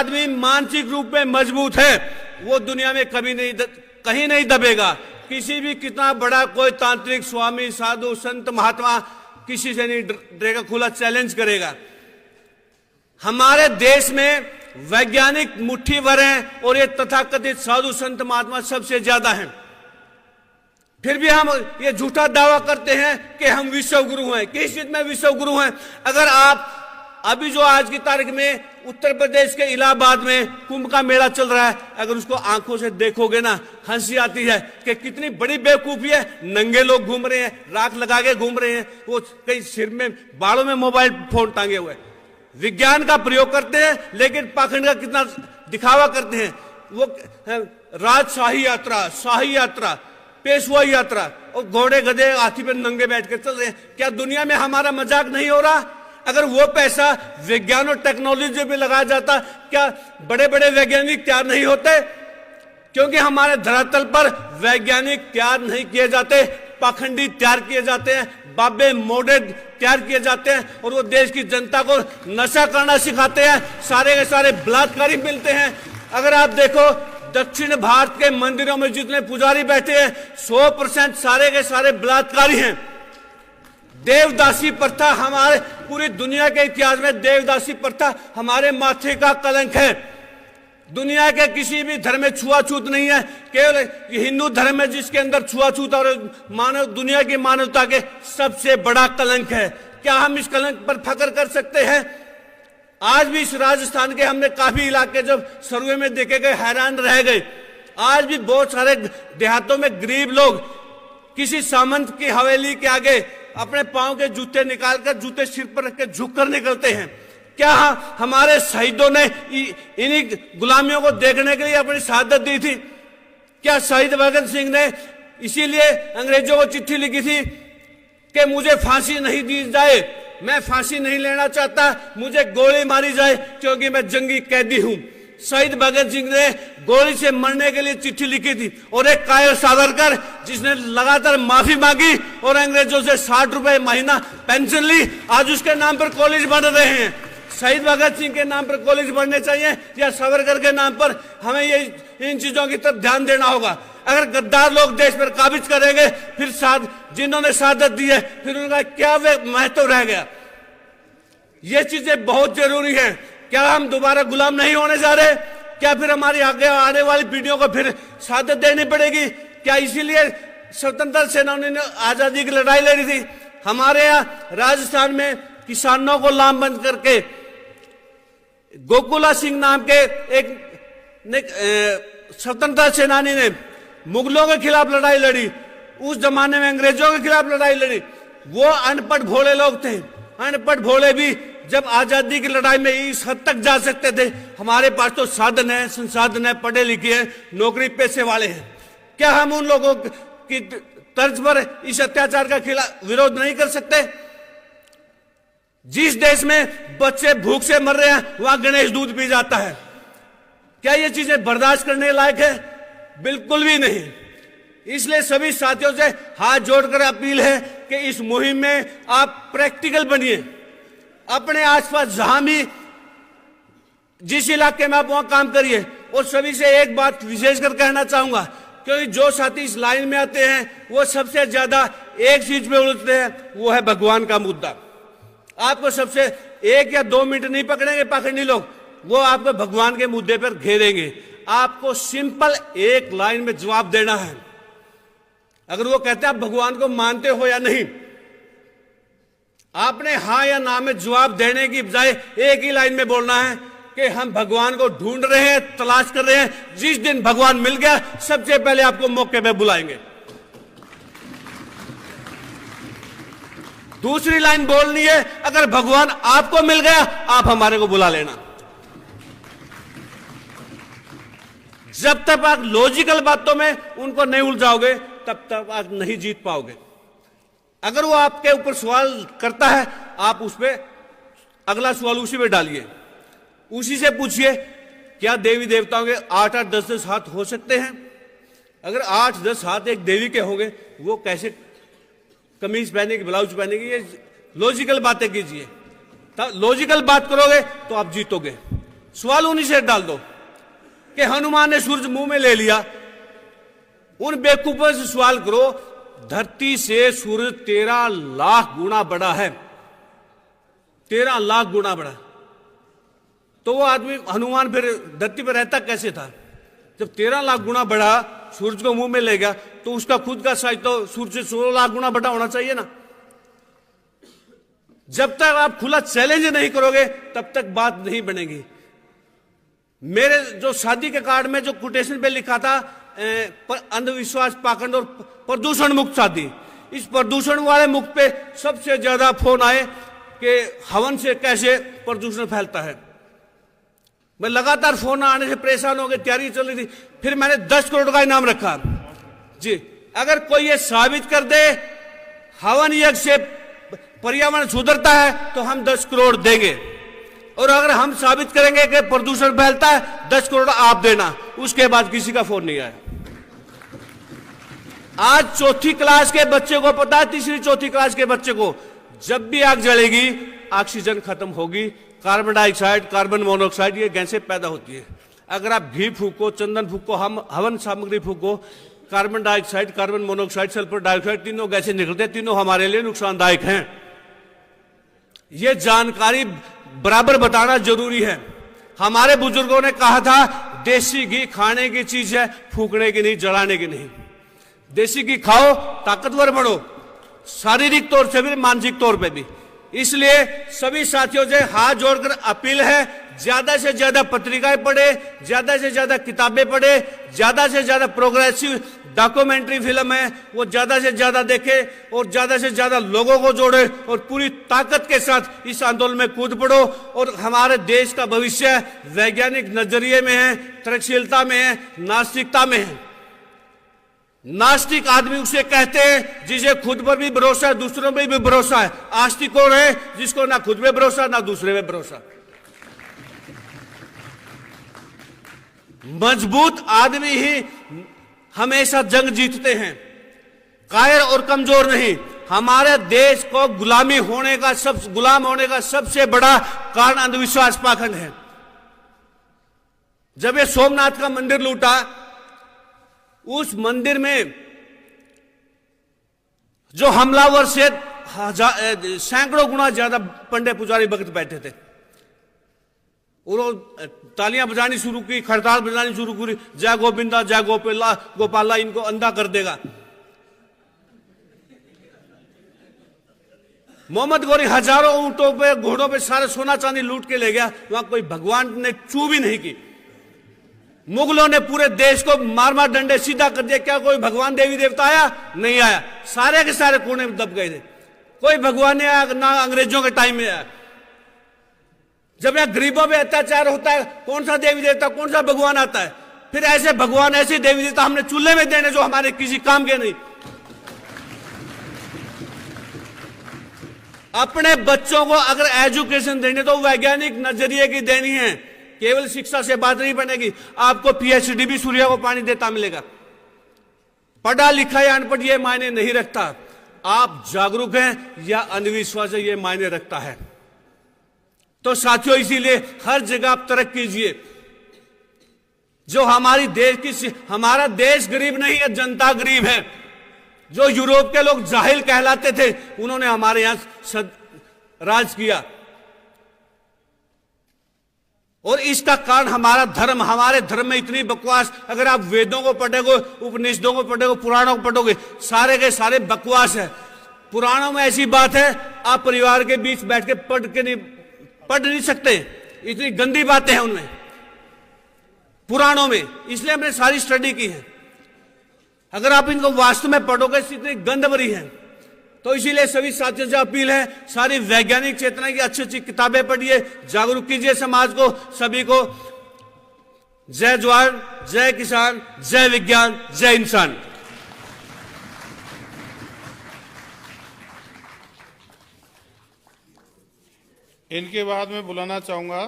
आदमी मानसिक रूप में मजबूत है वो दुनिया में कभी नहीं कहीं नहीं दबेगा। किसी भी कितना बड़ा कोई तांत्रिक, स्वामी, साधु, संत, महात्मा किसी से नहीं डरेगा, खुला चैलेंज करेगा। हमारे देश में वैज्ञानिक मुट्ठी भर हैं और ये तथाकथित साधु, संत, महात्मा सबसे ज्यादा हैं। फिर भी हम ये झूठा दावा करते हैं कि हम विश्व गुरु हैं। किस चीज में विश्व गुरु हैं? अगर आप अभी जो आज की तारीख में उत्तर प्रदेश के इलाहाबाद में कुंभ का मेला चल रहा है, अगर उसको आंखों से देखोगे ना, हंसी आती है कि कितनी बड़ी बेवकूफी है। नंगे लोग घूम रहे हैं, राख लगा के घूम रहे हैं, वो कई सिर में बालों में मोबाइल फोन टांगे हुए। विज्ञान का प्रयोग करते हैं लेकिन पाखंड का कितना दिखावा करते हैं। वो राजशाही यात्रा, शाही यात्रा, पेशवा यात्रा और घोड़े, गधे, हाथी पे नंगे बैठ के चल रहे हैं। क्या दुनिया में हमारा मजाक नहीं हो रहा? अगर वो पैसा विज्ञान और टेक्नोलॉजी में लगाया जाता, क्या बड़े बड़े वैज्ञानिक तैयार नहीं होते? क्योंकि हमारे धरातल पर वैज्ञानिक तैयार नहीं किए जाते, पाखंडी तैयार किए जाते हैं, बाबे मोड़े तैयार किए जाते हैं और वो देश की जनता को नशा करना सिखाते हैं। सारे के सारे बलात्कारी मिलते हैं। अगर आप देखो दक्षिण भारत के मंदिरों में जितने पुजारी बैठे हैं 100% सारे के सारे बलात्कारी हैं। देवदासी प्रथा हमारे पूरी दुनिया के इतिहास में देवदासी प्रथा हमारे माथे का कलंक है। दुनिया के किसी भी धर्म में छुआछूत नहीं है, केवल हिंदू धर्म है जिसके अंदर छुआछूत और मानव दुनिया की मानवता के सबसे बड़ा कलंक है। क्या हम इस कलंक पर फख्र कर सकते हैं? आज भी इस राजस्थान के हमने काफी इलाके जब सर्वे में देखे गए, हैरान रह गए। आज भी बहुत सारे देहातों में गरीब लोग किसी सामंत की हवेली के आगे अपने पांव के जूते निकालकर जूते सिर पर रख के झुक कर निकलते हैं। क्या हमारे शहीदों ने इन्हीं गुलामियों को देखने के लिए अपनी शहादत दी थी? क्या शहीद भगत सिंह ने इसीलिए अंग्रेजों को चिट्ठी लिखी थी कि मुझे फांसी नहीं दी जाए, मैं फांसी नहीं लेना चाहता, मुझे गोली मारी जाए क्योंकि मैं जंगी कैदी हूं? शहीद भगत सिंह ने गोली से मरने के लिए चिट्ठी लिखी थी और एक कायर सावरकर जिसने लगातार माफी मांगी और अंग्रेजों से 60 रुपए महीना पेंशन ली, आज उसके नाम पर कॉलेज बन रहे हैं। शहीद भगत सिंह के नाम पर कॉलेज बनने चाहिए या सावरकर के नाम पर? हमें ये इन चीजों की तरफ ध्यान देना होगा। अगर गद्दार लोग देश पर काबिज करेंगे, फिर जिन्होंने शहादत दी है फिर उनका क्या महत्व रह गया? ये चीजें बहुत जरूरी है। क्या हम दोबारा गुलाम नहीं होने जा रहे? क्या फिर हमारी आगे आने वाली पीढ़ियों को फिर शहादत देनी पड़ेगी? क्या इसीलिए स्वतंत्रता सेनानियों ने आजादी की लड़ाई लड़ी थी? हमारे यहाँ राजस्थान में किसानों को लामबंद करके गोकुला सिंह नाम के एक स्वतंत्रता सेनानी ने मुगलों के खिलाफ लड़ाई लड़ी, उस जमाने में अंग्रेजों के खिलाफ लड़ाई लड़ी। वो अनपढ़ भोले लोग थे। अनपढ़ भोले भी जब आजादी की लड़ाई में इस हद तक जा सकते थे, हमारे पास तो साधन है, संसाधन है, पढ़े लिखे हैं, नौकरी पेशे वाले हैं। क्या हम उन लोगों की तर्ज पर इस अत्याचार का खिलाफ विरोध नहीं कर सकते? जिस देश में बच्चे भूख से मर रहे हैं वहां गणेश दूध पी जाता है। क्या ये चीजें बर्दाश्त करने लायक है? बिल्कुल भी नहीं। इसलिए सभी साथियों से हाथ जोड़कर अपील है कि इस मुहिम में आप प्रैक्टिकल बनिए। अपने आसपास जहां भी जिस इलाके में आप वहां काम करिए। और सभी से एक बात विशेषकर कहना चाहूंगा, क्योंकि जो साथी इस लाइन में आते हैं वो सबसे ज्यादा एक चीज पे उलझते हैं, वो है भगवान का मुद्दा। आपको सबसे 1 या 2 मिनट नहीं पकड़ेंगे पाखंडी लोग, वो आपको भगवान के मुद्दे पर घेरेंगे। आपको सिंपल एक लाइन में जवाब देना है। अगर वो कहते हैं आप भगवान को मानते हो या नहीं, आपने हाँ या ना में जवाब देने की बजाय एक ही लाइन में बोलना है कि हम भगवान को ढूंढ रहे हैं, तलाश कर रहे हैं। जिस दिन भगवान मिल गया सबसे पहले आपको मौके पे बुलाएंगे। दूसरी लाइन बोलनी है, अगर भगवान आपको मिल गया आप हमारे को बुला लेना। जब तक आप लॉजिकल बातों में उनको नहीं उलझाओगे तब तक आप नहीं जीत पाओगे। अगर वो आपके ऊपर सवाल करता है, आप उस पर अगला सवाल उसी पे डालिए, उसी से पूछिए क्या देवी देवताओं के 8-8, 10-10 हाथ हो सकते हैं? अगर 8-10 हाथ एक देवी के होंगे, वो कैसे कमीज पहनेगी, ब्लाउज पहनेगी? ये लॉजिकल बातें कीजिए। लॉजिकल बात करोगे तो आप जीतोगे। सवाल उन्हीं से डाल दो कि हनुमान ने सूरज मुंह में ले लिया। उन बेवकूफों से सवाल करो, धरती से सूरज 13 लाख गुना बड़ा है, 13 लाख गुना बड़ा। तो वो आदमी हनुमान फिर धरती पर रहता कैसे था? जब 13 लाख गुना बड़ा सूरज को मुंह में ले गया, तो उसका खुद का साइज तो सूरज से 16 लाख गुना बड़ा होना चाहिए ना। जब तक आप खुला चैलेंज नहीं करोगे तब तक बात नहीं बनेगी। मेरे जो शादी के कार्ड में जो कोटेशन पे लिखा था, अंधविश्वास, पाखंड और प्रदूषण मुक्त शादी, इस प्रदूषण वाले मुक्त पे सबसे ज्यादा फोन आए कि हवन से कैसे प्रदूषण फैलता है। मैं लगातार फोन आने से परेशान हो गया, तैयारी चल रही थी। फिर मैंने 10 करोड़ का इनाम रखा जी। अगर कोई ये साबित कर दे हवन यज्ञ से पर्यावरण सुधरता है तो हम 10 करोड़ देंगे, और अगर हम साबित करेंगे कि प्रदूषण फैलता है 10 करोड़ आप देना। उसके बाद किसी का फोन नहीं आया। आज चौथी क्लास के बच्चे को पता है, तीसरी चौथी क्लास के बच्चे को, जब भी आग जलेगी ऑक्सीजन खत्म होगी, कार्बन डाइऑक्साइड, कार्बन मोनोऑक्साइड, ये गैसें पैदा होती है। अगर आप घी फूको, चंदन फूको, हम हवन सामग्री फूको, carbon dioxide, carbon monoxide, sulphur dioxide, तीनों गैसें निकलते हैं, तीनों हमारे लिए नुकसानदायक हैं। ये जानकारी बराबर बताना जरूरी है। हमारे बुजुर्गों ने कहा था देसी घी खाने की चीज है, फूकने की नहीं, जलाने की नहीं। देसी घी खाओ, ताकतवर बढ़ो, शारीरिक तौर से भी, मानसिक तौर पे भी। इसलिए सभी साथियों से हाथ जोड़कर अपील है, ज्यादा से ज्यादा पत्रिकाएं पढ़े, ज्यादा से ज्यादा किताबें पढ़े, ज्यादा से ज्यादा प्रोग्रेसिव डॉक्यूमेंट्री फिल्म है वो ज्यादा से ज्यादा देखे, और ज्यादा से ज्यादा लोगों को जोड़े, और पूरी ताकत के साथ इस आंदोलन में कूद पड़ो। और हमारे देश का भविष्य वैज्ञानिक नजरिए में है, तरक्शीलता में है, नास्तिकता में है। नास्तिक आदमी उसे कहते हैं जिसे खुद पर भी भरोसा है, दूसरों पर भी भरोसा है। आस्तिक कौन है? जिसको ना खुद पे भरोसा ना दूसरे पे भरोसा। मजबूत आदमी ही हमेशा जंग जीतते हैं, कायर और कमजोर नहीं। हमारे देश को गुलाम होने का सबसे बड़ा कारण अंधविश्वास, पाखंड है। जब ये सोमनाथ का मंदिर लूटा, उस मंदिर में जो हमलावर से सैकड़ों गुना ज्यादा पंडे पुजारी भक्त बैठे थे। उन्होंने तालियां बजानी शुरू की, खड़ताल बजानी शुरू की, जय गोविंदा, जय गोपाला, इनको अंधा कर देगा। मोहम्मद गौरी हजारों ऊंटों पे, घोड़ों पे सारे सोना चांदी लूट के ले गया। वहां कोई भगवान ने चू भी नहीं की। मुगलों ने पूरे देश को मार मार डंडे सीधा कर दिया। क्या कोई भगवान देवी देवता आया? नहीं आया। सारे के सारे कोने में दब गए थे। कोई भगवान नहीं आया, ना अंग्रेजों के टाइम में आया। जब यहां गरीबों पे अत्याचार होता है, कौन सा देवी देवता, कौन सा भगवान आता है? फिर ऐसे भगवान, ऐसे देवी देवता हमने चूल्हे में देने जो हमारे किसी काम के नहीं। अपने बच्चों को अगर एजुकेशन देनी तो वैज्ञानिक नजरिए की देनी है। केवल शिक्षा से बात नहीं बनेगी। आपको पीएचडी भी सूर्य को पानी देता मिलेगा। पढ़ा लिखा या अनपढ़ ये मायने नहीं रखता। आप जागरूक हैं या अंधविश्वास है ये मायने रखता है। तो साथियों, इसीलिए हर जगह आप तरक्की कीजिए। जो हमारा देश गरीब नहीं है, जनता गरीब है। जो यूरोप के लोग जाहिल कहलाते थे, उन्होंने हमारे यहां राज किया। और इसका कारण हमारा धर्म। हमारे धर्म में इतनी बकवास, अगर आप वेदों को पढ़ोगे, उपनिषदों को पढ़ोगे, पुराणों को पढ़ोगे, सारे के सारे बकवास है। पुराणों में ऐसी बात है आप परिवार के बीच बैठ के पढ़ नहीं सकते, इतनी गंदी बातें हैं उनमें, पुराणों में। इसलिए हमने सारी स्टडी की है। अगर आप इनको वास्तव में पढ़ोगे, इतनी गंद भरी है। तो इसीलिए सभी साथियों से अपील है, सारी वैज्ञानिक चेतना की अच्छी अच्छी किताबें पढ़िए, जागरूक कीजिए समाज को, सभी को। जय जवान, जय किसान, जय विज्ञान, जय इंसान। इनके बाद मैं बुलाना चाहूंगा